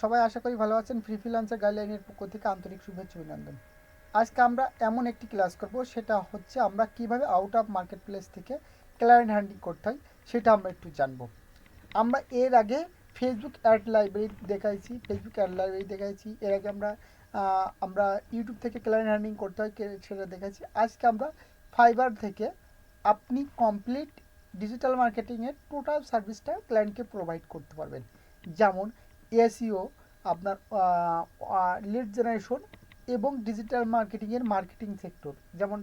সবাই আশা করি ভালো আছেন। ফ্রিল্যান্সার গাইডলাইনের পক্ষ থেকে আন্তরিক শুভেচ্ছা অভিনন্দন। আজকে আমরা এমন একটি ক্লাস করব, সেটা হচ্ছে আমরা কিভাবে আউট অফ মার্কেট প্লেস থেকে ক্লায়েন্ট হ্যান্ডলিং করতে হয় সেটা আমরা একটু জানবো। আমরা এর আগে ফেসবুক অ্যাড লাইব্রেরি দেখাইছি, এর আগে আমরা ইউটিউব থেকে ক্লায়েন্ট হ্যান্ডলিং করতে হয় সেটা দেখাইছি। আজকে আমরা ফাইবার থেকে আপনি কমপ্লিট ডিজিটাল মার্কেটিংয়ের টোটাল সার্ভিসটা ক্লায়েন্টকে প্রোভাইড করতে পারবেন। যেমন এসইও, আপনার লিড জেনারেশন এবং ডিজিটাল মার্কেটিংয়ের মার্কেটিং সেক্টর, যেমন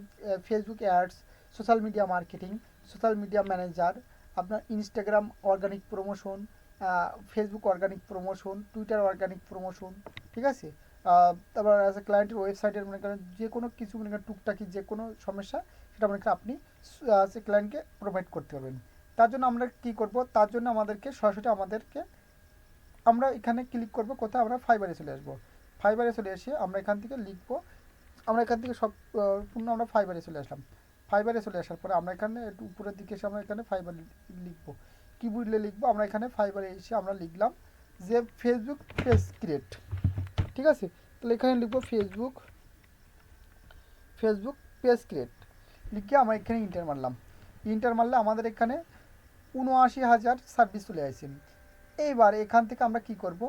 Facebook ads, social media marketing, social media manager, আপনার Instagram organic promotion, Facebook organic promotion, Twitter organic promotion, ঠিক আছে। তারপর অ্যাজ এ ক্লায়েন্টের ওয়েবসাইটের মনে করেন যে কোনো কিছু, মনে করেন টুকটাকি যে কোনো সমস্যা, সেটা মনে করেন আপনি সে ক্লায়েন্টকে প্রোভাইড করতে পারবেন। তার জন্য আমরা কি করব, তার জন্য আমরা এখানে ক্লিক করব কোথায়, আমরা ফাইবারে চলে আসবো। ফাইবারে চলে এসে আমরা এখান থেকে লিখবো, আমরা এখান থেকে সব পূর্ণ আমরা ফাইবারে চলে আসলাম। ফাইবারে চলে আসার পরে আমরা এখানে একটু উপরের দিকে এসে আমরা এখানে ফাইবার লিখবো। কী বুঝলে লিখবো, আমরা এখানে ফাইবারে এসে আমরা লিখলাম যে ফেসবুক পেজ ক্রিয়েট, ঠিক আছে। তাহলে এখানে লিখবো ফেসবুক পেজ ক্রিয়েট, লিখে আমরা এখানে ইন্টার মারলে আমাদের এখানে ৭৯,০০০ সার্ভিস চলে আসছে। এইবার এখান থেকে আমরা কি করব,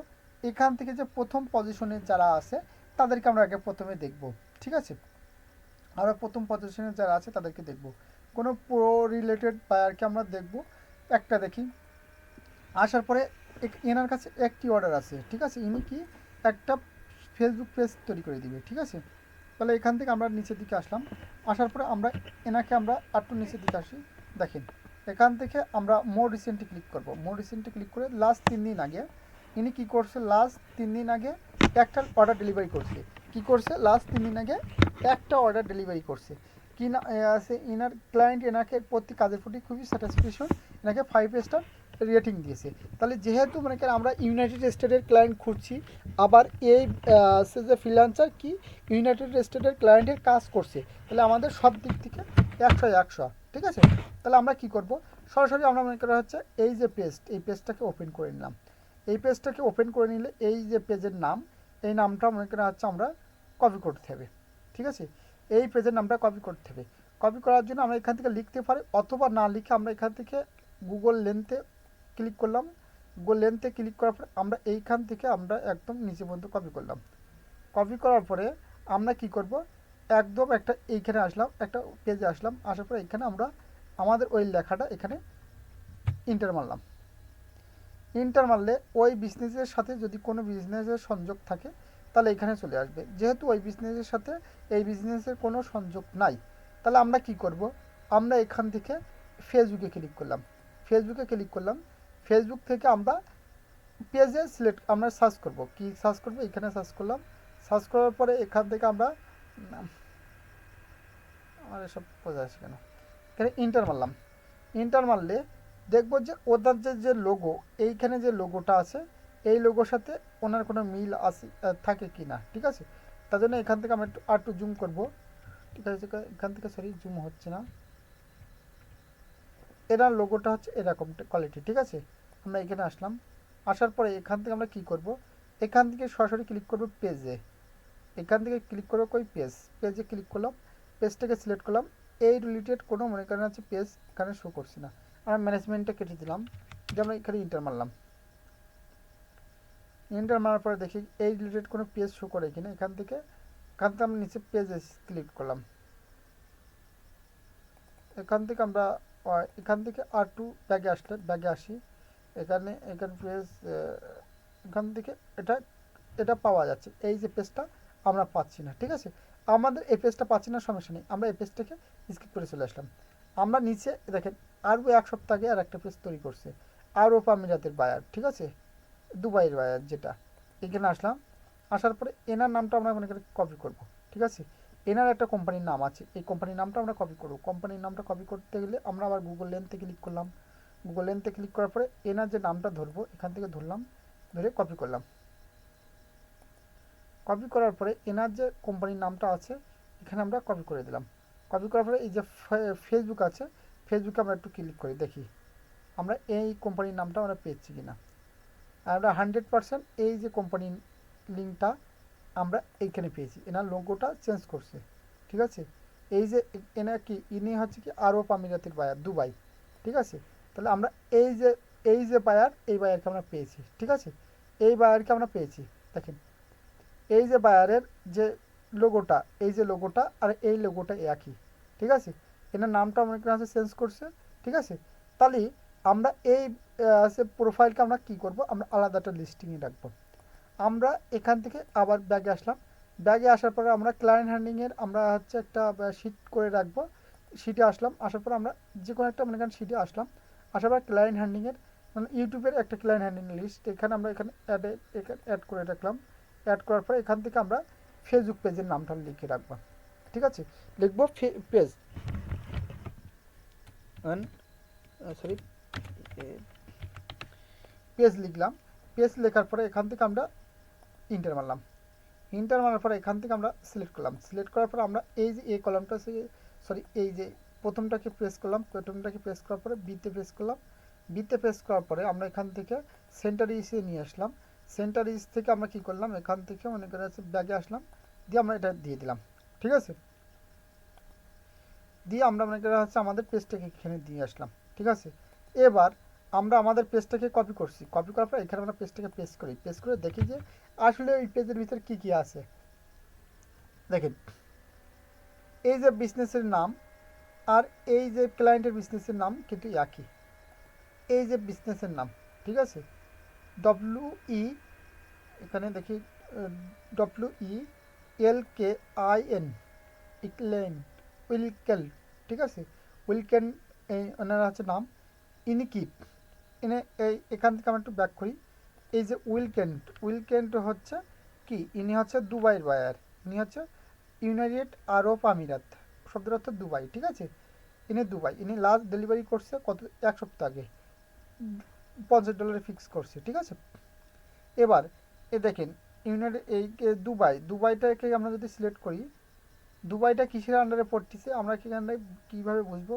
এখান থেকে যে প্রথম পজিশনে যারা আছে তাদেরকে আমরা আগে প্রথমে দেখব, ঠিক আছে। আমরা প্রথম পজিশনে যারা আছে তাদেরকে দেখব। কোনো প্রো রিলেটেড বায়ারকে আমরা দেখব, একটা দেখি। আসার পরে এনার কাছে একটি অর্ডার আছে, ঠিক আছে। ইনি কি একটা ফেসবুক পেজ তৈরি করে দিবে, ঠিক আছে। তাহলে এখান থেকে আমরা নিচের দিকে আসলাম। আসার পরে এনাকে আমরা একটু নিচের দিকে আসি। দেখেন, এখান থেকে আমরা মোর রিসেন্টে ক্লিক করব। মোর রিসেন্টে ক্লিক করে লাস্ট 3 দিন আগে ইনি কি করছে, লাস্ট 3 দিন আগে একটা অর্ডার ডেলিভারি করছে। কি করছে, লাস্ট 3 দিন আগে একটা অর্ডার ডেলিভারি করছে। কি না আছে, ইনার ক্লায়েন্ট এনাকে প্রতি কাজের প্রতি খুবই স্যাটিসফ্যাকশন, এনাকে 5 স্টার রেটিং দিয়েছে। তাহলে যেহেতু মনে করেন আমরা ইউনাইটেড স্টেটের ক্লায়েন্ট খুঁজছি, আবার এই সে যে ফ্রিল্যান্সার কি ইউনাইটেড স্টেটের ক্লায়েন্টের কাজ করছে, তাহলে আমাদের সব দিক থেকে 100-100, ঠিক আছে। তাহলে আমরা কি করব, সরাসরি আমরা মনে করা হচ্ছে এই পেজটাকে ওপেন করে নিলাম। এই পেজটাকে ওপেন করে নিলে এই যে পেজের নাম, এই নামটা মনে করা হচ্ছে আমরা কপি করতে হবে, ঠিক আছে। এই পেজের নামটা কপি করতে হবে। কপি করার জন্য আমরা এখান থেকে লিখতে পারি, অথবা না লিখে আমরা এখান থেকে গুগল লেন্থে ক্লিক করলাম। গুগল লেন্থে ক্লিক করার পরে আমরা এইখান থেকে আমরা একদম নিচে পর্যন্ত কপি করলাম। কপি করার পরে আমরা কি করব, একদম একটা এইখানে আসলাম, একটা পেজে আসলাম। আসার পরে এখানে আমরা আমাদের ওই লেখাটা এখানে ইন্টার মারলাম। ইন্টার মারলে ওই বিজনেসের সাথে যদি কোনো বিজনেসের সংযোগ থাকে তাহলে এখানে চলে আসবে। যেহেতু ওই বিজনেসের সাথে এই বিজনেসের কোনো সংযোগ নাই, তাহলে আমরা কি করব, আমরা এখান থেকে ফেসবুকে ক্লিক করলাম। ফেসবুক থেকে আমরা পেজে আমরা সার্চ করব। কি সার্চ করব, এখানে সার্চ করলাম। সার্চ করার পরে এখান থেকে আমরা আমার এসব বোঝা আসে কেন, এখানে ইন্টার মারলাম। ইন্টার মারলে দেখব যে ওদের যে লোগো, এইখানে যে লোগোটা আছে, এই লোগোর সাথে ওনার কোনো মিল আছে থাকে কি না, ঠিক আছে। তার জন্য এখান থেকে আমরা একটু জুম করব, ঠিক আছে। এখান থেকে সরি জুম হচ্ছে না। এনার লোগোটা হচ্ছে এরকম কোয়ালিটি, ঠিক আছে। আমরা এখানে আসলাম। আসার পরে এখান থেকে আমরা কি করব, এখান থেকে সরাসরি ক্লিক করব পেজে। এখান থেকে ক্লিক করবো পেজে ক্লিক করলাম। পেজটাকে সিলেক্ট করলাম। এই রিলেটেড কোনো মনে করেন হচ্ছে পেজ এখানে শো করছে না, আমরা ম্যানেজমেন্টটা কেটে দিলাম। যে আমরা এখানে ইন্টার মারলাম। ইন্টার মারার পরে দেখি এই রিলেটেড কোনো পেজ শো করে কিনা। এখান থেকে আমরা নিচে পেজে ক্লিক করলাম। এখান থেকে আর টু ব্যাগে আসি। এখানে পেজ, এখান থেকে এটা পাওয়া যাচ্ছে। এই যে পেজটা আমরা পাচ্ছি না, ঠিক আছে। আমাদের এই পেজটা পাচ্ছি না, সমস্যা নেই, আমরা এই পেজটাকে স্কিপ করে চলে আসলাম। আমরা নিচে দেখেন আরও 1 সপ্তাহ আগে আর একটা পেজ তৈরি করছে, আরব আমিরাতের বায়ার, ঠিক আছে, দুবাইয়ের বায়ার যেটা। এখানে আসলাম। আসার পরে এনার নামটা আমরা মনে করি কপি করব, ঠিক আছে। এনার একটা কোম্পানির নাম আছে, এই কোম্পানির নামটা আমরা কপি করব। কোম্পানির নামটা কপি করতে গেলে আমরা আবার গুগল লেন্থে ক্লিক করলাম। গুগল লেন্থে ক্লিক করার পরে এনার যে নামটা ধরবো, এখান থেকে ধরলাম, ধরে কপি করলাম। কপি করার পরে এনার যে কোম্পানির নামটা আছে এখানে আমরা কপি করে দিলাম। কপি করার পরে এই যে ফেসবুক আছে, ফেসবুকে আমরা একটু ক্লিক করে দেখি আমরা এই কোম্পানির নামটা আমরা পেয়েছি কিনা। আমরা 100% এই যে কোম্পানির লিঙ্কটা আমরা এইখানে পেয়েছি। এনার লোগোটা চেঞ্জ করছে, ঠিক আছে। এই যে এনার কি, ইনি হচ্ছে কি আরব আমিরাতের বায়ার, দুবাই, ঠিক আছে। তাহলে আমরা এই যে বায়ার, এই বায়ারকে আমরা পেয়েছি, ঠিক আছে। এই বায়ারকে আমরা পেয়েছি, দেখেন এই যে বায়ারের যে লোগোটা, এই যে লোগোটা আর এই লোগোটা একই, ঠিক আছে। এনার নামটা অনেক আছে চেঞ্জ করছে, ঠিক আছে। তাহলে আমরা এই প্রোফাইলকে আমরা কি করব, আমরা আলাদা একটা লিস্টিংয়ে রাখবো। আমরা এখান থেকে আবার ব্যাগে আসলাম। ব্যাগে আসার পরে আমরা ক্লায়েন্ট হ্যান্ডিংয়ের আমরা হচ্ছে একটা শিট করে রাখবো। শিটে আসলাম, আসার পর আমরা যে কোনো একটা মনে করেন শিটে আসলাম, আসার পর ক্লায়েন্ট হ্যান্ডিংয়ের মানে ইউটিউবের একটা ক্লায়েন্ট হ্যান্ডিং লিস্ট এখানে আমরা এখানে অ্যাড করে রাখলাম। অ্যাড করার পর এখান থেকে আমরা ফেসবুক পেজের নামটা লিখে রাখবো, ঠিক আছে। লিখবো পেজ সরি পেজ লিখলাম। পেজ লেখার পরে এখান থেকে আমরা ইন্টার মারলাম। ইন্টার মারার পরে এখান থেকে আমরা সিলেক্ট করলাম। সিলেক্ট করার পরে আমরা এই যে এই কলামটা সরি এই যে প্রথমটাকে প্রেস করলাম, প্রথমটাকে প্রেস করার পরে বিতে প্রেস করলাম। বিতে প্রেস করার পরে আমরা এখান থেকে সেন্টার ইসে নিয়ে আসলাম। সেন্টার ইস থেকে আমরা কি করলাম, এখান থেকে মনে করে আছে ব্যাগে আসলাম, দিয়ে আমরা এটা দিয়ে দিলাম, ঠিক আছে। দিয়ে আমরা মনে করে হচ্ছে আমাদের পেজটাকে এখানে দিয়ে আসলাম, ঠিক আছে। এবার আমরা আমাদের পেজটাকে কপি করছি, কপি করার পর এখানে আমরা পেজটাকে পেস্ট করি, পেস্ট করে দেখি যে আসলে এই পেজের ভিতরে কী কী আছে। দেখেন এই যে বিজনেসের নাম আর এই যে ক্লায়েন্টের বিজনেসের নাম কিন্তু একই। এই যে বিজনেসের নাম, ঠিক আছে, WE এখানে দেখি WELKIN ইকলেন উইলকেল, ঠিক আছে। উইলকেন ওনার হচ্ছে নাম। ইনি কি এনে এখান থেকে আমরা একটু ব্যাক করি। এই যে উইলকেন্ট হচ্ছে কি, ইনি হচ্ছে দুবাইয়ের বায়ার, ইনি হচ্ছে ইউনাইটেড আরব আমিরাত, শব্দের অর্থ দুবাই, ঠিক আছে। ইনি দুবাই, ইনি লাস্ট ডেলিভারি করছে কত, 1 সপ্তাহ আগে, $50 ফিক্স করছে, ঠিক আছে। এবার দেখেন ইউনাইটেড এই দুবাইটাকে আমরা যদি সিলেক্ট করি, দুবাইটা কিসের আন্ডারে পড়তেছে আমরা এখানে কীভাবে বুঝবো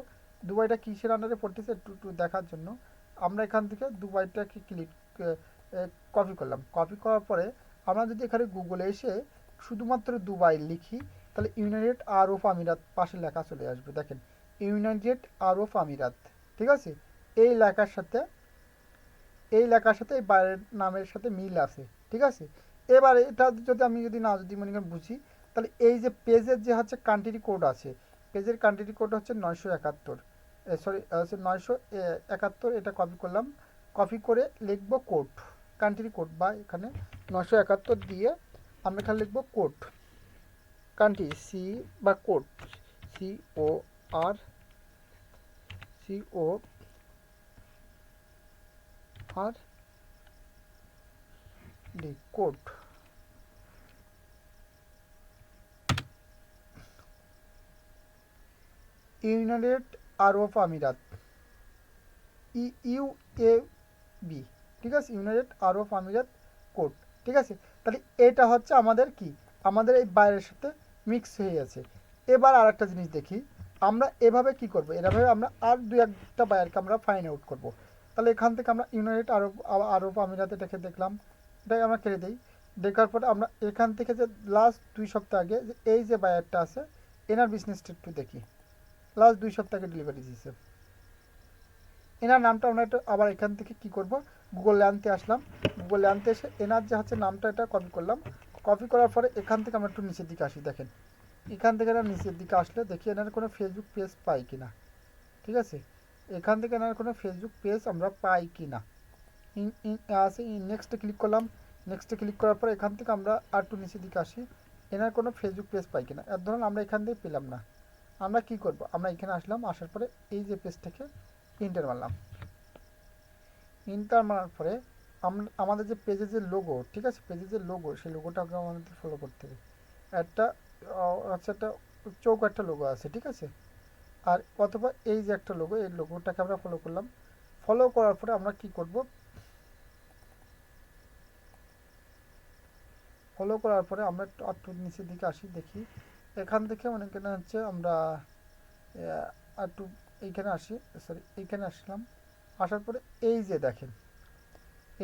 দুবাইটা কিসের আন্ডারে পড়তেছে একটু দেখার জন্য আমরা এখান থেকে দুবাইটাকে কপি করলাম। কপি করার পরে আমরা যদি এখানে গুগলে এসে শুধুমাত্র দুবাই লিখি, তাহলে ইউনাইটেড আরব আমিরাত পাশে লেখা চলে আসবে। দেখেন ইউনাইটেড আরব আমিরাত, ঠিক আছে। এই লেখার সাথে এই বাইরের নামের সাথে মিল আছে, ঠিক আছে। এবার এটা যদি আমি যদি মনে করেন বুঝি, তাহলে এই যে পেজের যে হচ্ছে কান্ট্রি কোড আছে, পেজের কান্ট্রি কোড হচ্ছে 971, হচ্ছে 971, এটা কপি করলাম। কপি করে লিখবো কোড, কান্ট্রি কোড বা এখানে 971 দিয়ে আমরা এখানে লিখবো কোড, কান্ট্রি বা কোড কোড ইউনাইটেড আরব আমিরাত UAB, ঠিক আছে, ইউনাইটেড আরব আমিরাত কোড, ঠিক আছে। তাহলে এটা হচ্ছে আমাদের কি, আমাদের এই বাইরের সাথে মিক্স হয়ে গেছে। এবার আর একটা জিনিস দেখি, আমরা এভাবে কি করব, এভাবে আমরা আর দু একটা বায়ারকে আমরা ফাইন্ড আউট করব। তাহলে এখান থেকে আমরা ইউনাইটেড আরব আমিরাত এটাকে দেখলাম, এটাকে আমরা কেটে দিই। দেখার পরে আমরা এখান থেকে যে লাস্ট 2 সপ্তাহ আগে যে এই যে বায়ারটা আছে এনার বিজনেসটা একটু দেখি, লাস্ট 2 সপ্তাহ আগে ডেলিভারি দিয়েছে, এনার নামটা আমরা একটু আবার এখান থেকে কি করব, গুগলে আনতে আসলাম। গুগলে আনতে এসে এনার যে হচ্ছে নামটা এটা কপি করলাম। কপি করার পরে এখান থেকে আমরা একটু নিচের দিকে আসি। দেখেন এখান থেকে এনার নিচের দিকে আসলে দেখি এনার কোনো ফেসবুক পেজ পাই কি না, ঠিক আছে। এখান থেকে এনার কোনো ফেসবুক পেজ আমরা পাই কি না, নেক্সটে ক্লিক করলাম। নেক্সটে ক্লিক করার পর এখান থেকে আমরা আর একটু নিচের দিকে আসি, এনার কোনো ফেসবুক পেজ পাই কিনা। এর ধরুন আমরা এখান থেকে পেলাম না, আমরা কি করব, আমরা এখানে আসলাম, আসার পরে এই যে পেজটাকে ইন্টার মারলাম। ইন্টার মারার পরে আমাদের যে পেজের যে লোগো, ঠিক আছে, পেজের যে লোগো সেই লোগোটাকে আমাদের ফলো করতে হবে। একটা আচ্ছা একটা চৌক একটা লোগো আছে, ঠিক আছে। আর অথবা এই যে একটা লোগো, এই লোগোটাকে আমরা ফলো করলাম। ফলো করার পরে আমরা কি করব, ফলো করার পরে আমরা একটু নিচের দিকে আসি, দেখি এখান থেকে অনেক হচ্ছে আমরা একটু এইখানে আসি, সরি এইখানে আসলাম। আসার পরে এই যে দেখেন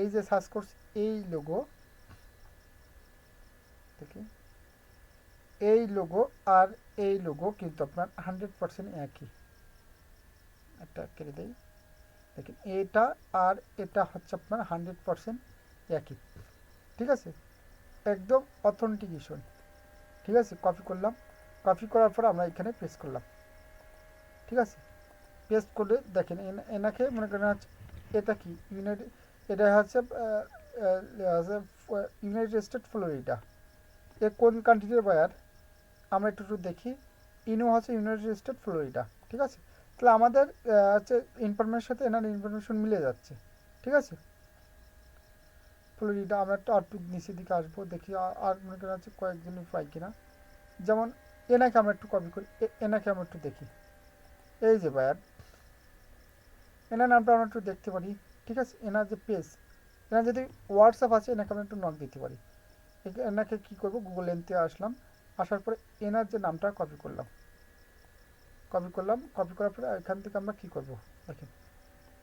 এই যে সার্চ করছি এই লোগো, দেখি এই লোগো আর এই লোগো কিন্তু আপনার 100% একই। একটা কেটে দেই, দেখেন এটা আর এটা হচ্ছে আপনার 100% একই, ঠিক আছে, একদম অথেন্টিকেশন। ঠিক আছে, কপি করলাম, কপি করার পর আমরা এখানে পেস্ট করলাম। ঠিক আছে, পেস্ট করলে দেখেন এনাকে মনে করেন হচ্ছে এটা কি ইউনাইটেড, এটা হচ্ছে ইউনাইটেড স্টেট ফ্লোরিডা। এ কোন কান্ট্রির বায়ার আমরা একটু দেখি। ইনো হচ্ছে ইউনাইটেড স্টেট ফ্লোরিডা। ঠিক আছে, তাহলে আমাদের হচ্ছে ইনফরমেশনের সাথে এনার ইনফরমেশন মিলে যাচ্ছে। ঠিক আছে, ফ্লোরিডা আমরা একটু আরটু নিচের দিকে আসবো, দেখি আর মনে করেন হচ্ছে কয়েকজনই পাই কিনা। যেমন এনাকে আমরা একটু কপি করি, এনাকে আমরা একটু দেখি। এই যে বায়ার, এনার নামটা আমরা একটু দেখতে পারি। ঠিক আছে, এনার যে পেজ, এনার যদি হোয়াটসঅ্যাপ আছে এনাকে আমরা একটু নক দিতে পারি। এনাকে কী করবো, গুগল লেন্থে আসলাম, আসার পরে এনার যে নামটা কপি করলাম, কপি করার পরে এখান থেকে আমরা কী করবো, দেখেন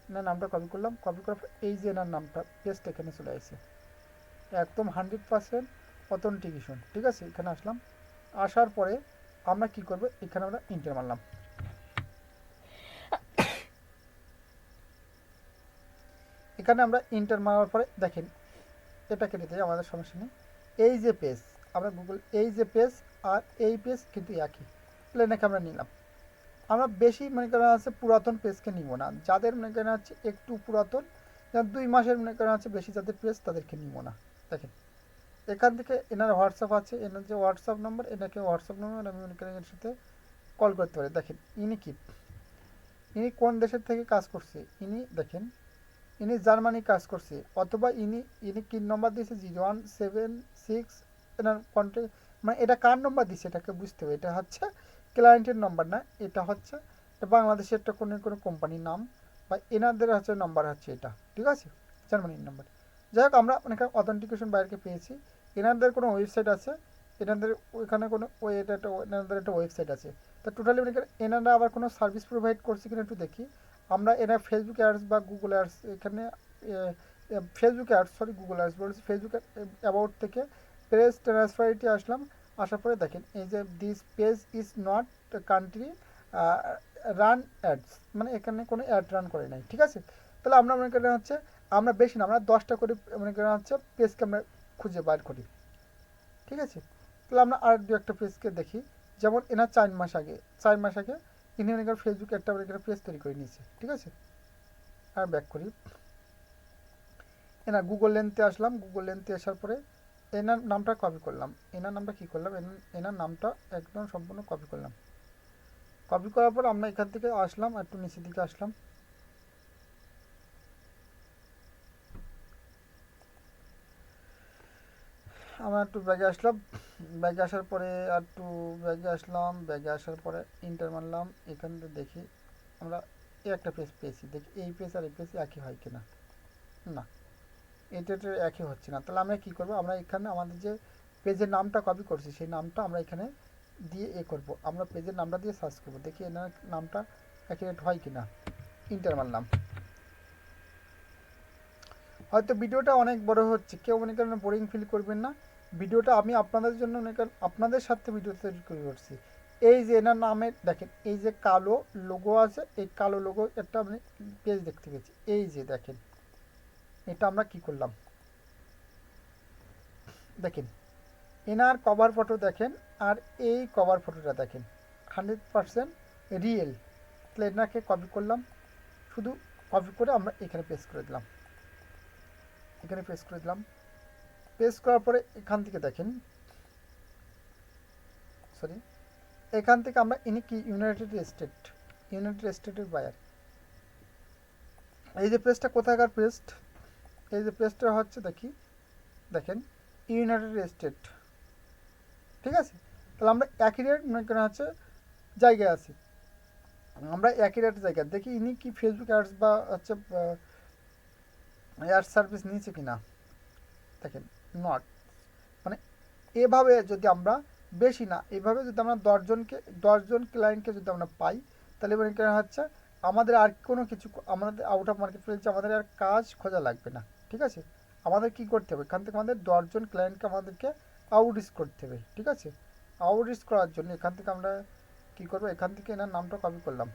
এনার নামটা কপি করলাম, কপি করার পরে এই যে এনার নামটা পেস্ট এখানে চলে আসছে, একদম 100% অথেন্টিকেশন। ঠিক আছে, এখানে আসলাম, আসার পরে আমরা কী করবো, এখানে আমরা ইন্টার মারলাম। এখানে আমরা ইন্টার মারার পরে দেখেন এটা কেটে দিই, আমাদের সমস্যা নেই। এই যে পেজ আমরা গুগল, এই যে পেজ আর এই পেজ কিন্তু একই, তাহলে এনাকে আমরা নিলাম। আমরা বেশি মনে করেন আছে পুরাতন পেজকে নিব না, যাদের মনে করেন হচ্ছে একটু পুরাতন, যার 2 মাসের মনে করেন আছে বেশি যাদের পেজ, তাদেরকে নিব না। দেখেন এখান থেকে এনার হোয়াটসঅ্যাপ আছে, এনার যে হোয়াটসঅ্যাপ নম্বর, এনাকে হোয়াটসঅ্যাপ নম্বর আমি মনে করেন এর সাথে কল করতে পারি। দেখেন ইনি কোন দেশের থেকে কাজ করছে, ইনি দেখেন ইনি জার্মানি কাজ করছে, অথবা ইনি কি নম্বর দিয়েছে 0176, এনার কন্ট্যাক্ট মানে এটা কার নম্বর দিচ্ছে এটাকে বুঝতে হবে। এটা হচ্ছে ক্লায়েন্টের নম্বর না, এটা হচ্ছে বাংলাদেশের একটা কোনো কোম্পানির নাম বা এনাদের হচ্ছে নম্বর হচ্ছে এটা। ঠিক আছে, জার্মানির নম্বর। যাই হোক, আমরা অনেক অথেন্টিকেশন বাইরকে পেয়েছি। এনাদের কোনো ওয়েবসাইট আছে, এনাদের ওইখানে কোনো এনাদের একটা ওয়েবসাইট আছে। তা টোটালি এনারা আবার কোনো সার্ভিস প্রোভাইড করছে কিনা একটু দেখি। আমরা এরা ফেসবুক অ্যাডস বা গুগল অ্যাডস, এখানে Facebook ads, sorry Google ads বলছি, ফেসবুক অ্যাবাউট থেকে পেজ ট্রান্সফারিটি আসলাম। আসার পরে দেখেন এই যে this page is not country run ads, মানে এখানে কোনো অ্যাড রান করে নাই। ঠিক আছে, তাহলে আমরা মনে করেন হচ্ছে আমরা বেশি না, আমরা 10টা করে মনে করেন হচ্ছে পেজকে আমরা খুঁজে বার করি। ঠিক আছে, তাহলে আমরা আর দু একটা পেজকে দেখি। যেমন এনার 4 মাস আগে ইনি মনে করেন ফেসবুক একটা পেজ তৈরি করে নিয়েছে। ঠিক আছে, আর ব্যাক করি, এনার গুগল লেন্থে আসলাম, গুগল লেন্থে আসার পরে এনার নামটা কপি করলাম, এনার নামটা কী করলাম, এনার নামটা একদম সম্পূর্ণ কপি করলাম। কপি করার পর আমরা এখান থেকে আসলাম, একটু নিচের দিকে আসলাম, আমরা একটু ব্যাগে আসলাম, ব্যাগে আসার পরে আর একটু ব্যাগে আসলাম, ব্যাগে আসার পরে ইন্টার মারলাম। এখান থেকে দেখি আমরা এই একটা পেজ পেয়েছি, দেখি এই পেজ আর এই পেজ একই হয় কিনা। না, এটা একই হচ্ছে না। তাহলে আমরা কী করবো, আমরা এখানে আমাদের যে পেজের নামটা কপি করছি সেই নামটা আমরা এখানে দিয়ে করব, আমরা পেজের নামটা দিয়ে সার্চ করবো, দেখি এনার নামটা অ্যাকুরেট হয় কিনা। ইন্টার মারলাম। হয়তো ভিডিওটা অনেক বড় হচ্ছে, কেউ মনে করেন বোরিং ফিল করবেন না। ভিডিওটা আমি আপনাদের জন্য মনে করেন আপনাদের সাথে ভিডিও তৈরি করে করছি। এই যে এনার নামে দেখেন এই যে কালো লোগো আছে, এই কালো লোগো একটা আমি পেজ দেখতে পেয়েছি। এই যে দেখেন এটা আমরা কি করলাম, দেখেন এনার কভার ফটো দেখেন আর এই কভার ফটোটা দেখেন 100% রিয়েল। তাহলে এনাকে কপি করলাম, শুধু কপি করে আমরা এখানে পেস্ট করে দিলাম, এখানে পেস্ট করে দিলাম। পেস্ট করার পরে এখান থেকে দেখেন, সরি, এখান থেকে আমরা ইনি কি ইউনাইটেড স্টেটের বায়ার। এই যে পেজটা কোথাকার পেস্ট, এই যে পেজটা হচ্ছে দেখি, দেখেন ইউনাইটেড স্টেট। ঠিক আছে, তাহলে আমরা একই রেট মনে করেন হচ্ছে জায়গায় আছি, আমরা একই রেট জায়গায় দেখি ইনি কি ফেসবুক অ্যাডস বা হচ্ছে অ্যাড সার্ভিস নিয়েছে কিনা। দেখেন নট, মানে এভাবে যদি আমরা বেশি না, এভাবে যদি আমরা 10জন ক্লায়েন্টকে যদি আমরা পাই, তাহলে মনে করেন হচ্ছে আমাদের আর কোনো কিছু, আমাদের আউট অফ মার্কেট প্লেসে আমাদের আর কাজ খোঁজা লাগবে না। ঠিক আছে। আমাদের কি করতে হবে, এখান থেকে আমাদের 10জন ক্লায়েন্টকে আমাদেরকে আউটরিচ করতে হবে। ঠিক আছে, আউটরিচ করার জন্য এখান থেকে আমরা কি করব, এখান থেকে এনার নামটা কপি করলাম।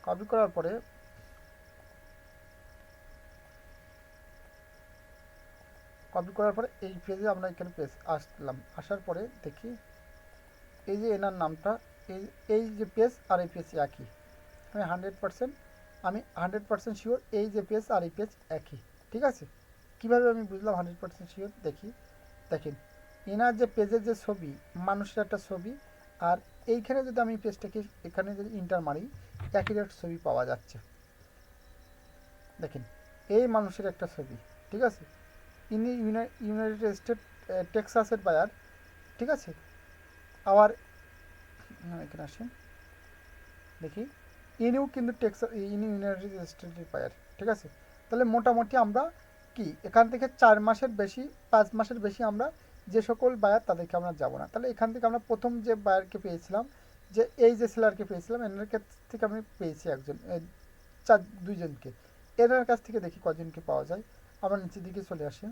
কপি করার পরে এই পেজে আমরা এখানে পেজ আসলাম। আসার পরে দেখি এই যে এনার নামটা, এই এই যে পেজ আর এই পেজ একই। আমি 100% শিওর এই যে পেজ আর এই পেজ একই। ঠিক আছে, কীভাবে আমি বুঝলাম 100% শিওর, দেখি। দেখেন, এনার যে পেজের যে ছবি, মানুষের একটা ছবি, আর এইখানে যদি আমি পেজটাকে এখানে যদি ইন্টার মারি, একই একটা ছবি পাওয়া যাচ্ছে। দেখেন, এই মানুষের একটা ছবি। ঠিক আছে, ইনি ইউনাইটেড স্টেট টেক্সাসের বায়ার। ঠিক আছে, আবার এখানে আসেন, দেখি ইনিও কিন্তু ইনি ইউনাইটেড স্টেটের বায়ার। ঠিক আছে, তাহলে মোটামুটি আমরা কি এখান থেকে 4 মাসের বেশি, 5 মাসের বেশি আমরা যে সকল বায়ার তাদেরকে আমরা যাব না। তাহলে এখান থেকে আমরা প্রথম যে বায়ারকে পেয়েছিলাম, যে এই যে সেলারকে পেয়েছিলাম, এনার কাছ থেকে আমি পেয়েছি দুইজনকে। এনার কাছ থেকে দেখি কজনকে পাওয়া যায়। আমরা নিচের দিকে চলে আসি।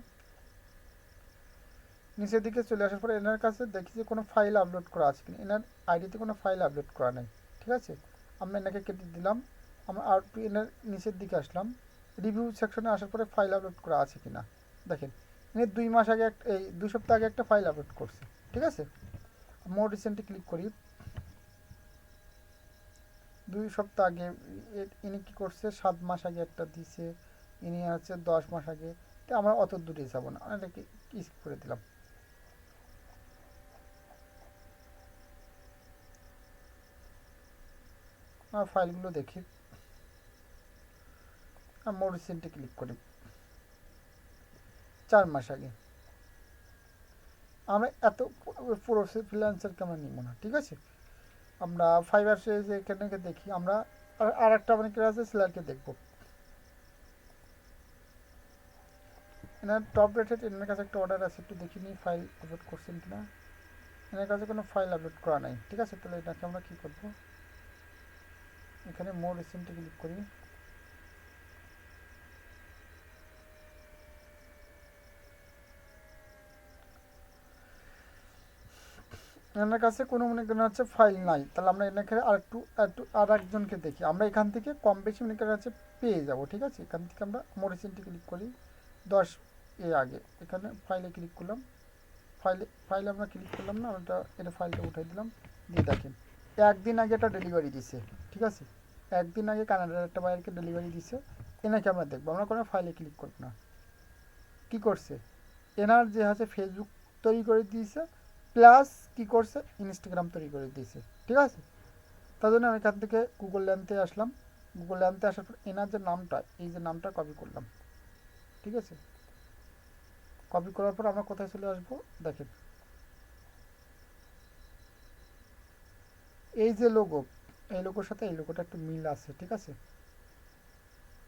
নিচের দিকে চলে আসার পরে এনার কাছে দেখি যে কোনো ফাইল আপলোড করা আছে কিনা। এনার আইডিতে কোনো ফাইল আপলোড করা নেই। ঠিক আছে, আমরা এনাকে কেটে দিলাম। আমরা আর এনার নিচের দিকে আসলাম, রিভিউ সেকশনে আসার পরে ফাইল আপলোড করা আছে কিনা দেখেন। ইনি 2 মাস আগে এই 2 সপ্তাহ আগে একটা ফাইল আপলোড করছে। ঠিক আছে, মোর রিসেন্টলি ক্লিক করি। 2 সপ্তাহ আগে ইনি কী করছে, 7 মাস আগে একটা দিছে, ইনি হচ্ছে 10 মাস আগে। তো আমরা অত দূরে যাব না, এটাকে স্কিপ করে দিলাম। ফাইলগুলো দেখি, মোর রিসেন্টে ক্লিক করি। 4 মাস আগে। আমরা এত পুরো ফ্রিল্যান্সারকে আমরা নিব না। ঠিক আছে, আমরা ফাইবার যে এখানে দেখি, আমরা আর একটা অনেকের আছে সেলারকে দেখব। এনার টপ রেটেড, এনার কাছে একটা অর্ডার আছে, একটু দেখি নি ফাইল আপলোড করছেন কিনা। এনার কাছে কোনো ফাইল আপলোড করা নাই। ঠিক আছে, তাহলে এটাকে আমরা কী করব, এখানে মোর রিসেন্টে ক্লিক করি। এনার কাছে কোনো মনে করেন হচ্ছে ফাইল নাই, তাহলে আমরা এনাকে আর একজনকে দেখি। আমরা এখান থেকে কম বেশি মনে করেন হচ্ছে পেয়ে যাব। ঠিক আছে, এখান থেকে আমরা মোর রিসেন্টে ক্লিক করি 10 আগে। এখানে ফাইলে ক্লিক করলাম, ফাইলে আমরা ক্লিক করলাম না, এটা ফাইলটা উঠাই দিলাম। দিয়ে দেখেন, একদিন আগে একটা ডেলিভারি দিছে। ঠিক আছে, একদিন আগে কানাডার একটা বাইরকে ডেলিভারি দিছে। এনাকে আমরা দেখবো, আমরা কোনো ফাইলে ক্লিক করব না। কি করছে, এনার যে হচ্ছে ফেসবুক তৈরি করে দিয়েছে, প্লাস কি করছে, ইনস্টাগ্রাম তৈরি করে দিয়েছে। ঠিক আছে, তার জন্য আমি এখান থেকে গুগল ল্যান্ডে আসলাম। গুগল ল্যান্ডে আসার পর এনার যে নামটা, এই যে নামটা কপি করলাম। ঠিক আছে, কপি করার পর আমরা কোথায় চলে আসবো, দেখেন এই যে লোগো, এই লোগোর সাথে এই লোগোটা একটু মিল আছে। ঠিক আছে,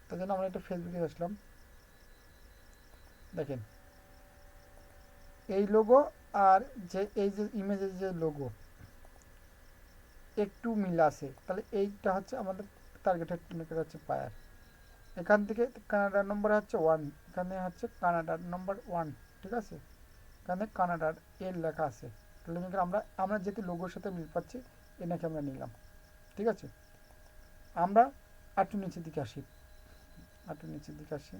তার জন্য আমরা একটা ফেসবুকে আসলাম। দেখেন এই লোগো আর যে এই যে ইমেজের যে লোগো একটু মিল আছে, তাহলে এইটা হচ্ছে আমাদের টার্গেটেড হচ্ছে বায়ার। এখান থেকে কানাডার নম্বর হচ্ছে 1, এখানে হচ্ছে কানাডার নম্বর 1। ঠিক আছে, এখানে কানাডার এর লেখা আছে। তাহলে আমরা আমরা যেহেতু লোগোর সাথে মিল পাচ্ছি, এনাকে আমরা নিলাম। ঠিক আছে, আমরা একটু নিচের দিকে আসি, একটু নিচের দিকে আসি।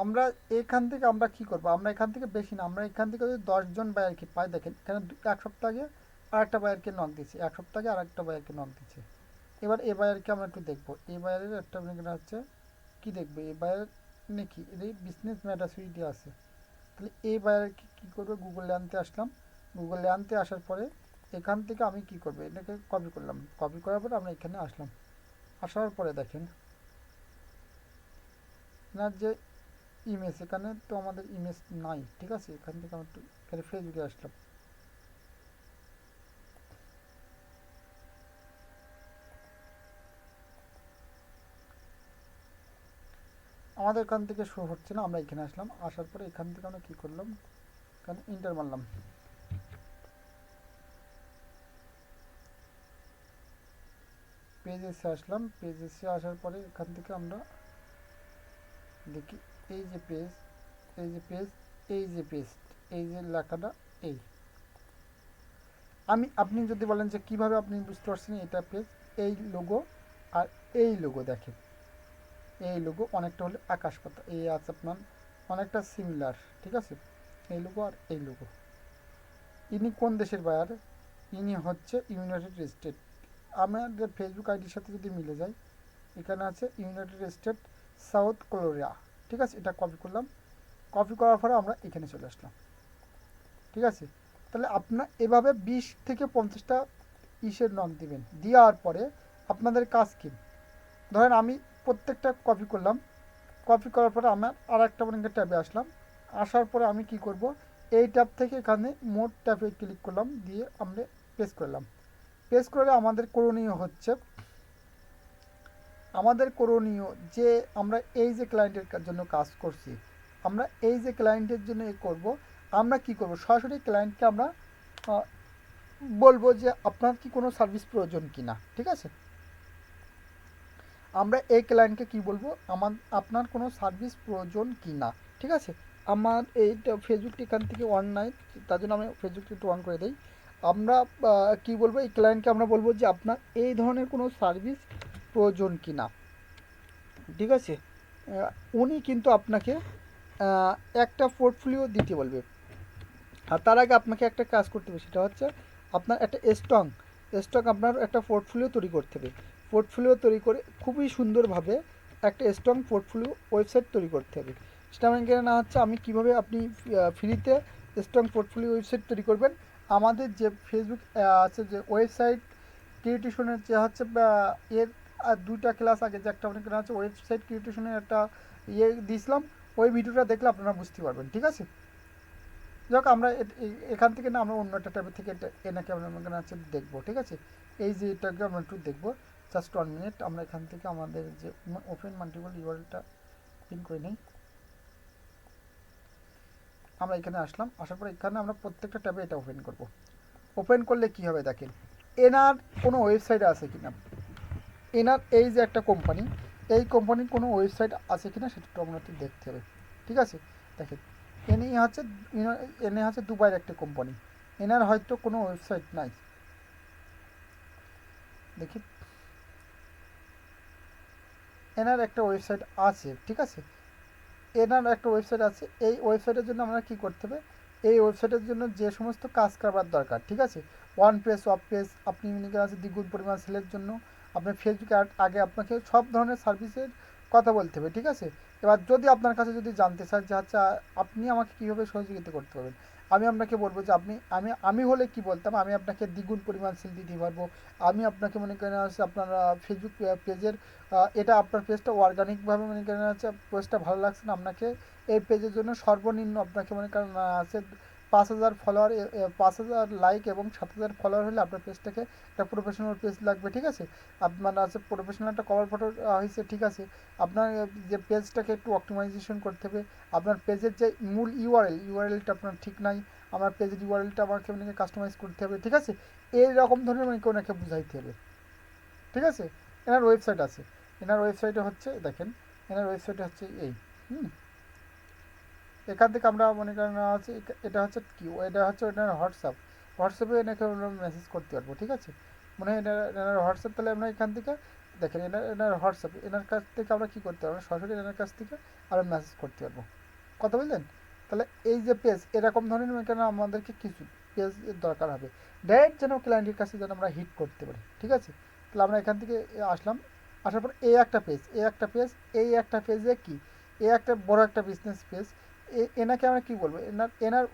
আমরা এখান থেকে আমরা কি করব, আমরা এখান থেকে বেশি না, আমরা এখান থেকে যদি 10জন বায়ারকে পাই। দেখেন এখানে 1 সপ্তাহ আগে আর একটা বায়ারকে নক দিচ্ছে, 1 সপ্তাহ আগে আর একটা বায়ারকে নক দিচ্ছে। এবার এই বায়ারকে আমরা একটু দেখবো। এই বায়ারের একটা হচ্ছে কি দেখবো, এই বায়ার নাকি এই বিজনেস ম্যাটারসুইটি আছে। তাহলে এই বায়ারকে কী করবো, গুগলে আনতে আসলাম। গুগলে আনতে আসার পরে এখান থেকে আমি কি করবো, এটাকে কপি করলাম। কপি করার পরে আমরা এখানে আসলাম। আসার পরে দেখেন এনার যে ইমেজ, এখানে তো আমাদের ইমেজ নাই। ঠিক আছে, এখান থেকে আমরা একটু এখানে ফেসবুকে আসলাম। আমাদের এখান থেকে শো হচ্ছে না, আমরা এখানে আসলাম। আসার পরে এখান থেকে আমরা কী করলাম, এখানে ইন্টার মারলাম। পেজে এসে আসলাম, পেজ এসে আসার পরে এখান থেকে আমরা দেখি এই যে পেজ, এই যে পেজ, এই যে পেজ, এই যে লেখাটা এই। আপনি যদি বলেন যে কিভাবে আপনি বুঝতে পারছেন এটা পেজ, এই লোগো আর এই লোগো দেখেন, এই লোগো অনেকটা হলে আকাশ পাতা, এই আছে আপনার অনেকটা সিমিলার, ঠিক আছে, এই লোগো আর এই লোগো। ইনি কোন দেশের বায়ার? ইনি হচ্ছে ইউনাইটেড স্টেট। আমাদের ফেসবুক আইডির সাথে যদি মিলে যায়, এখানে আছে ইউনাইটেড স্টেট সাউথ কোরিয়া, ঠিক আছে। এটা কপি করলাম, কপি করার পরে আমরা এখানে চলে আসলাম, ঠিক আছে। তাহলে আপনার এভাবে 20 থেকে 50টা ইসের নক দিবেন, দেওয়ার পরে আপনাদের কাজ কি, ধরেন আমি প্রত্যেকটা কপি করলাম, কপি করার পরে আমার আর একটা ট্যাবে আসলাম, আসার পরে আমি কি করব, এই ট্যাব থেকে এখানে মোড ট্যাবে ক্লিক করলাম, দিয়ে আমরা পেস্ট করলাম। পেস্ট করলে আমাদের করণীয় যে আমরা এই যে ক্লায়েন্টের জন্য কাজ করছি, আমরা এই যে ক্লায়েন্টের জন্য করব, আমরা কি করব, সরাসরি ক্লায়েন্টকে আমরা বলবো যে আপনার কি কোনো সার্ভিস প্রয়োজন কিনা, ঠিক আছে। আমরা এই ক্লায়েন্টকে কি বলবো, আপনার কোনো সার্ভিস প্রয়োজন কিনা, ঠিক আছে। আমার এইটা ফেসবুকটি এখান থেকে অন নাই, তার জন্য আমি ফেসবুকটি একটু অন করে দিই। আমরা কি বলবো, এই ক্লায়েন্টকে আমরা বলবো যে আপনার এই ধরনের কোনো সার্ভিস প্রয়োজন কিনা, ঠিক আছে। উনি কিন্তু আপনাকে একটা পোর্টফোলিও দিতে বলবে, আর তার আগে আপনাকে একটা কাজ করতে হবে, সেটা হচ্ছে আপনার একটা স্ট্রং আপনার একটা পোর্টফোলিও তৈরি করতে হবে। পোর্টফোলিও তৈরি করে খুবই সুন্দরভাবে একটা স্ট্রং পোর্টফোলিও ওয়েবসাইট তৈরি করতে হবে। সেটা আমার এখানে না হচ্ছে আমি কীভাবে আপনি ফ্রিতে স্ট্রং পোর্টফোলিও ওয়েবসাইট তৈরি করবেন। আমাদের যে ফেসবুক আছে যে ওয়েবসাইট ক্রিয়েটেশনের যে হচ্ছে এর 2টা ক্লাস আগে যে একটা অনেক আছে ওয়েবসাইট ক্রিয়েটেশনের একটা দিয়েছিলাম, ওই ভিডিওটা দেখলে আপনারা বুঝতে পারবেন, ঠিক আছে। যাক আমরা এখান থেকে না আমরা অন্য একটা ট্যাবের থেকে এনাকে আমরা হচ্ছে দেখবো, ঠিক আছে। এই যে এটাকে আমরা একটু দেখবো, জাস্ট 1 মিনিট। আমরা এখান থেকে আমাদের যে ওপেন মাল্টিপল ইউআরএলটা পিন করে নিই। আমরা এখানে আসলাম, আসার পর এখানে আমরা প্রত্যেকটা ট্যাবে এটা ওপেন করব। ওপেন করলে কি হবে দেখেন, এনার কোনো ওয়েবসাইট আছে কিনা, এনার এই যে একটা কোম্পানি, এই কোম্পানির কোনো ওয়েবসাইট আছে কিনা সেটা আমাদের দেখতে হবে, ঠিক আছে। দেখেন এনে হচ্ছে দুবাইয়ের একটা কোম্পানি, এনার হয়তো কোনো ওয়েবসাইট নাই, দেখি এনার একটা ওয়েবসাইট আছে, ঠিক আছে। এনার একটা ওয়েবসাইট আছে, এই ওয়েবসাইটের জন্য আমরা কি করতে হবে, এই ওয়েবসাইটের জন্য যে সমস্ত কাজ করবার দরকার, ঠিক আছে, ওয়ান পেজ অফ পেজ, আপনি মনে করেন আছে দ্বিগুণ পরিমাণ সেলের জন্য আপনার ফেসবুকে আগে আপনাকে সব ধরনের সার্ভিসের কথা বলতে হবে, ঠিক আছে। এবার যদি আপনার কাছে যদি জানতে চান যে আচ্ছা আপনি আমাকে কীভাবে সহযোগিতা করতে পারবেন, আমি আপনাকে বলবো যে আমি হলে কি বলতাম, আমি আপনাকে দ্বিগুণ পরিমাণ সেল দিতে পারবো। আমি আপনাকে মনে করেন আছে আপনার ফেসবুক পেজের এটা আপনার পেজটা অর্গানিকভাবে মনে করেন আছে পেজটা ভালো লাগছে না আপনাকে, এই পেজের জন্য সর্বনিম্ন আপনাকে মনে করেন আছে 5,000 ফলোয়ার, 5,000 লাইক এবং 7,000 ফলোয়ার হলে আপনার পেজটাকে একটা প্রফেশনাল পেজ লাগবে, ঠিক আছে। আপনার আছে প্রফেশনাল একটা কভার ফটো হয়েছে, ঠিক আছে। আপনার যে পেজটাকে একটু অপটিমাইজেশন করতে হবে, আপনার পেজের যে মূল ইউআরএলটা আপনার ঠিক নাই, আমার পেজের ইউআরএলটা আমাকে মানে কাস্টমাইজ করতে হবে, ঠিক আছে। এইরকম ধরনের মানে ওনাকে বুঝাইতে হবে, ঠিক আছে। এনার ওয়েবসাইট আছে, এনার ওয়েবসাইটে হচ্ছে দেখেন, এনার ওয়েবসাইটে হচ্ছে এই এখান থেকে আমরা মনে করেন হচ্ছে এটা হচ্ছে কি, এটা হচ্ছে এনার হোয়াটসঅ্যাপে এনাকে আমরা মেসেজ করতে পারবো, ঠিক আছে। মানে এনার হোয়াটসঅ্যাপ, তাহলে আমরা এখান থেকে দেখেন এনার হোয়াটসঅ্যাপ, এনার কাছ থেকে আমরা কী করতে পারবো, সরাসরি এনার কাছ থেকে আমরা মেসেজ করতে পারবো, কথা বললেন। তাহলে এই যে পেজ এরকম ধরনের এখানে আমাদেরকে কিছু পেজ দরকার হবে, ডাইরেক্ট যেন ক্লায়েন্টের কাছে যেন আমরা হিট করতে পারি, ঠিক আছে। তাহলে আমরা এখান থেকে আসলাম, আসার পর এই একটা পেজে কি, এই একটা বড় একটা বিজনেস পেজ, এনাকে আমরা কি বলবো, এনার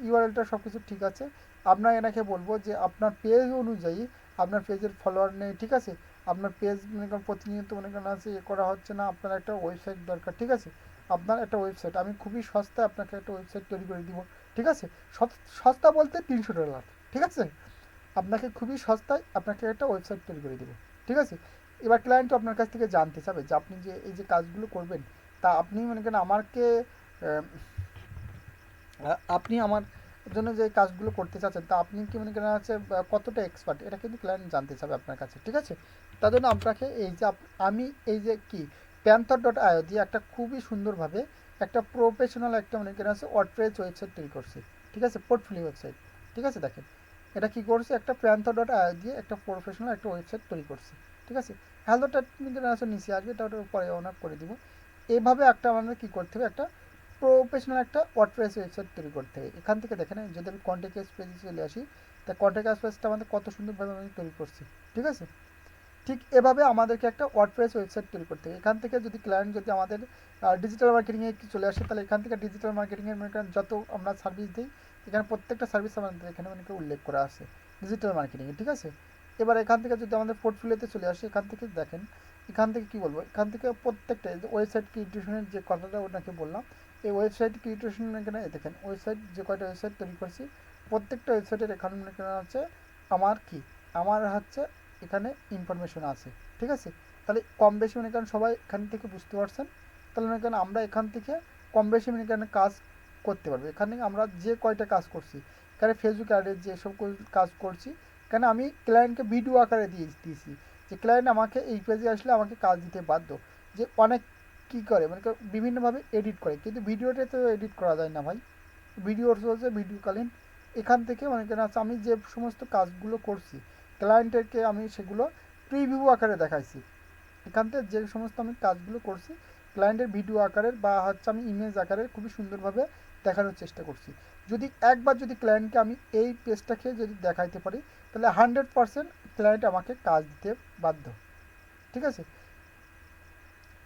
ইউআরএলটা সব কিছু ঠিক আছে। আমরা এনাকে বলবো যে আপনার পেজ অনুযায়ী আপনার পেজের ফলোয়ার নেই, ঠিক আছে। আপনার পেজ মনে করেন প্রতিনিয়ত মনে করেন আছে করা হচ্ছে না, আপনার একটা ওয়েবসাইট দরকার, ঠিক আছে। আপনার একটা ওয়েবসাইট, আমি খুবই সস্তায় আপনাকে একটা ওয়েবসাইট তৈরি করে দিব, ঠিক আছে। সস্তা বলতে $300, ঠিক আছে। আপনাকে খুবই সস্তায় আপনাকে একটা ওয়েবসাইট তৈরি করে দিব, ঠিক আছে। এবার ক্লায়েন্ট আপনার কাছ থেকে জানতে চাবে যে আপনি যে এই যে কাজগুলো করবেন, তা আপনি মনে করেন আমাকে আপনি জন্য যে কাজগুলো করতে চাচ্ছেন তা আপনি কি মনে করেন হচ্ছে কতটা এক্সপার্ট, এটা কিন্তু ক্লায়েন্ট জানতে চাবে আপনার কাছে। ঠিক আছে, তার জন্য আপনাকে এই যে আমি এই যে কি panther.io দিয়ে একটা খুবই সুন্দরভাবে একটা প্রফেশনাল একটা মনে করেন আছে ওয়ার্ডপ্রেস ওয়েবসাইট তৈরি করছি। ঠিক আছে, পোর্টফোলিও ওয়েবসাইট। ঠিক আছে, দেখেন এটা কি করছে, একটা panther.io দিয়ে একটা প্রফেশনাল একটা ওয়েবসাইট তৈরি করছি। ঠিক আছে, হ্যালোটা মনে আছে নিচে আসবে, এটা ওটার পরে অন অফ করে দিব। এভাবে একটা আমাদের কী করতে হবে, একটা প্রফেশনাল একটা ওয়ার্ডপ্রেস ওয়েবসাইট তৈরি করতে হবে। এখান থেকে দেখেন যদি আমি কন্ট্যাক্ট এস পেজে চলে আসি, তা কন্ট্যাক্ট এস পেজটা আমাদের কত সুন্দরভাবে আমি তৈরি করছি। ঠিক আছে, ঠিক এভাবে আমাদেরকে একটা ওয়ার্ডপ্রেস ওয়েবসাইট তৈরি করতে হবে। এখান থেকে যদি ক্লায়েন্ট যদি আমাদের ডিজিটাল মার্কেটিংয়ে চলে আসে, তাহলে এখান থেকে ডিজিটাল মার্কেটিংয়ের মনে করেন যত আমরা সার্ভিস দিই, এখানে প্রত্যেকটা সার্ভিস আমাদের এখানে মনে করেন উল্লেখ করা আছে ডিজিটাল মার্কেটিংয়ে। ঠিক আছে, এবার এখান থেকে যদি আমাদের পোর্টফোলিওতে চলে আসে, এখান থেকে দেখেন এখান থেকে কী বলবো, এখান থেকে প্রত্যেকটা ওয়েবসাইট ক্রিয়েশনের যে কথাটা ওটাকে বললাম, এই ওয়েবসাইট ক্রিয়েশন এখানে দেখেন ওয়েবসাইট যে কয়টা ওয়েবসাইট তৈরি করছি, প্রত্যেকটা ওয়েবসাইটের এখানে মনে করেন হচ্ছে আমার কি আমার হচ্ছে এখানে ইনফরমেশন আছে। ঠিক আছে, তাহলে কম বেশি মনে করেন সবাই এখান থেকে বুঝতে পারছেন। তাহলে মনে করেন আমরা এখান থেকে কম বেশি মনে করেন কাজ করতে পারবো। এখানে আমরা যে কয়টা কাজ করছি, এখানে ফেসবুক অ্যাডের যেসব কাজ করছি, এখানে আমি ক্লায়েন্টকে ভিডিও আকারে দিয়েছি যে ক্লায়েন্ট আমাকে এই পেজে আসলে আমাকে কাজ দিতে বাধ্য। যে অনেক কী করে মানে বিভিন্নভাবে এডিট করে, কিন্তু ভিডিওতে তো এডিট করা যায় না ভাই, ভিডিও চলছে ভিডিওকালীন। এখান থেকে মনে করেন আছে আমি যে সমস্ত কাজগুলো করছি ক্লায়েন্টকে আমি সেগুলো প্রিভিউ আকারে দেখাইছি। এখান থেকে যে সমস্ত আমি কাজগুলো করছি ক্লায়েন্টের ভিডিও আকারের বা হচ্ছে আমি ইমেজ আকারের খুবই সুন্দরভাবে দেখানোর চেষ্টা করছি। যদি একবার যদি ক্লায়েন্টকে আমি এই পেজটাকে যদি দেখাইতে পারি, তাহলে 100% ক্লায়েন্ট আমাকে কাজ দিতে বাধ্য। ঠিক আছে,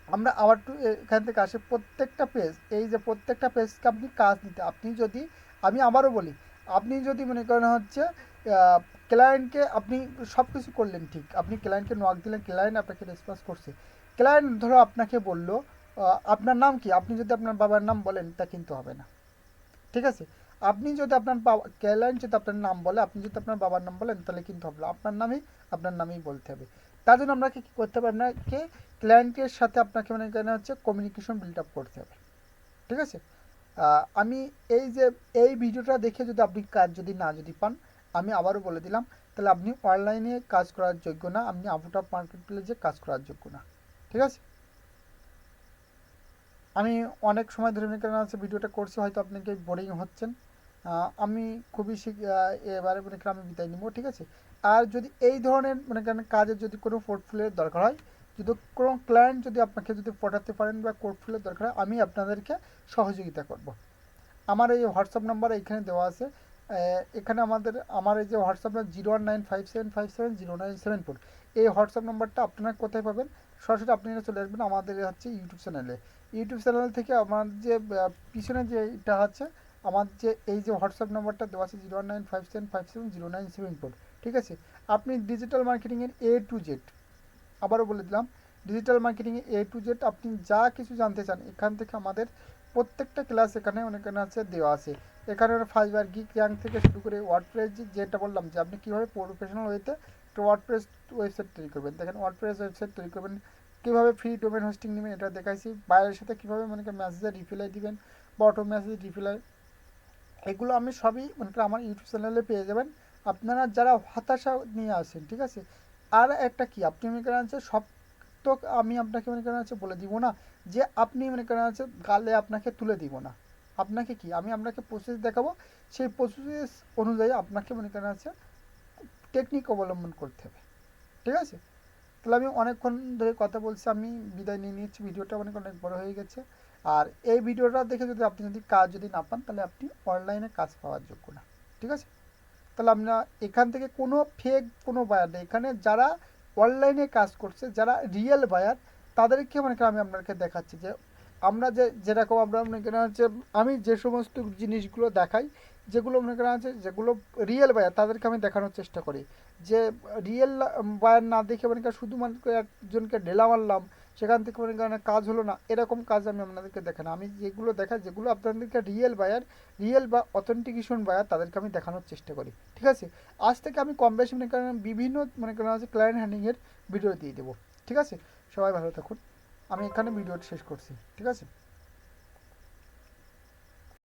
আমরা আবার টু এখান থেকে আসে প্রত্যেকটা পেজ, এই যে প্রত্যেকটা পেজকে আপনি কাজ দিতে, আপনি যদি আমি আবারও বলি, আপনি যদি মনে করেন হচ্ছে ক্লায়েন্টকে আপনি সব কিছু করলেন ঠিক, আপনি ক্লায়েন্টকে নক দিলেন, ক্লায়েন্ট আপনাকে রেসপন্স করছে, ক্লায়েন্ট ধরো আপনাকে বললো আপনার নাম কি, আপনি যদি আপনার বাবার নাম বলেন তা কিন্তু হবে না। ঠিক আছে, আপনি যদি আপনার ক্লায়েন্ট যদি আপনার নাম বলে, আপনি যদি আপনার বাবার নাম বলেন তাহলে কিন্তু হবে না, আপনার নামেই বলতে হবে। তার জন্য আপনাকে কী করতে হবে, আপনাকে ক্লায়েন্টের সাথে আপনাকে মানে কেন হচ্ছে কমিউনিকেশন বিল্ড আপ করতে হবে। ঠিক আছে, আমি এই যে এই ভিডিওটা দেখে যদি আপনি কাজ যদি পান, আমি আবারও বলে দিলাম, তাহলে আপনি অনলাইনে কাজ করার যোগ্য না, আপনি আউট অফ মার্কেট প্লেসে কাজ করার যোগ্য না। ঠিক আছে, আমি অনেক সময় ধরে মনে করেন হচ্ছে ভিডিওটা করছি, হয়তো আপনাকে বোরিং হচ্ছেন, আমি খুবই এবারে মনে করেন আমি বিদায় নিব। ঠিক আছে, আর যদি এই ধরনের মনে করেন কাজের যদি কোনো পোর্টফোলিওর দরকার হয়, যদি কোনো ক্লায়েন্ট যদি আপনাকে যদি পটাতে পারেন বা পোর্টফোলিওর দরকার হয়, আমি আপনাদেরকে সহযোগিতা করব। আমার এই হোয়াটসঅ্যাপ নাম্বার এইখানে দেওয়া আছে, এখানে আমার এই যে হোয়াটসঅ্যাপ নাম্বার 019575709774, এই হোয়াটসঅ্যাপ নাম্বারটা আপনারা কোথায় পাবেন, সরাসরি আপনারা চলে আসবেন আমাদের হচ্ছে ইউটিউব চ্যানেলে। ইউটিউব চ্যানেল থেকে আমার যে পিছনে যে এটা আছে, আমার যে এই যে হোয়াটসঅ্যাপ নাম্বারটা দেওয়া আছে 019575709774। ঠিক আছে, আপনি ডিজিটাল মার্কেটিংয়ের A to Z, আবারও বলে দিলাম, ডিজিটাল মার্কেটিংয়ে A to Z আপনি যা কিছু জানতে চান, এখান থেকে আমাদের প্রত্যেকটা ক্লাস এখানে অনেকখানে আছে দেওয়া আছে। এখানে ফাইবার গিক র্যাঙ্ক থেকে শুরু করে ওয়ার্ডপ্রেস, যেটা বললাম যে আপনি কীভাবে প্রফেশনাল ওয়েতে একটা ওয়ার্ডপ্রেস ওয়েবসাইট তৈরি করবেন, দেখেন ওয়ার্ডপ্রেস ওয়েবসাইট তৈরি করবেন, কীভাবে ফ্রি ডোমেন হোস্টিং নেবেন এটা দেখাইছি, বাইরের সাথে কীভাবে মনে করেন মেসেজের রিপ্লাই দিবেন বা অটো মেসেজ রিপ্লাই, এগুলো আমি সবই মনে করেন আমার ইউটিউব চ্যানেলে পেয়ে যাবেন। আপনারা যারা হতাশা নিয়ে আসেন, ঠিক আছে, আর একটা কি আপনি মনে করেন হচ্ছে সব তো আমি আপনাকে মনে করেন হচ্ছে বলে দিব না যে আপনি মনে করেন হচ্ছে গালে আপনাকে তুলে দিব না, আপনাকে কি আমি আপনাকে প্রসেস দেখাবো, সেই প্রসেস অনুযায়ী আপনাকে মনে করেন হচ্ছে টেকনিক অবলম্বন করতে হবে। ঠিক আছে, তাহলে আমি অনেকক্ষণ ধরে কথা বলছি, আমি বিদায় নিয়ে নিচ্ছি, ভিডিওটা অনেক বড় হয়ে গেছে। আর এই ভিডিওটা দেখে যদি আপনি কাজ না পান, তাহলে আপনি অনলাইনে কাজ পাওয়ার যোগ্য না। ঠিক আছে, তাহলে আমরা এখান থেকে কোনো ফেক কোনো বায়ার নেই, এখানে যারা অনলাইনে কাজ করছে, যারা রিয়েল বায়ার, তাদেরকে মনে করেন আমি আপনাকে দেখাচ্ছি যে আমরা যেরকম আমরা মনে করেন হচ্ছে আমি যে সমস্ত জিনিসগুলো দেখাই, যেগুলো মনে করেন আছে যেগুলো রিয়েল বায়ার, তাদেরকে আমি দেখানোর চেষ্টা করি। যে রিয়েল বায়ার না দেখে মনে করেন শুধুমাত্র একজনকে ঢেলা মারলাম, সেখান থেকে মনে করেন কাজ হলো না, এরকম কাজ আমি আপনাদেরকে দেখাই না। আমি যেগুলো দেখাই, যেগুলো আপনাদেরকে রিয়েল বায়ার, রিয়েল বা অথেন্টিকেশন বায়ার, তাদেরকে আমি দেখানোর চেষ্টা করি। ঠিক আছে, আজ থেকে আমি কম বেশি মনে করেন বিভিন্ন মনে করেন হচ্ছে ক্লায়েন্ট হ্যান্ডিংয়ের ভিডিও দিয়ে দেবো। ঠিক আছে, সবাই ভালো থাকুন, আমি এখানে ভিডিওটা শেষ করছি। ঠিক আছে।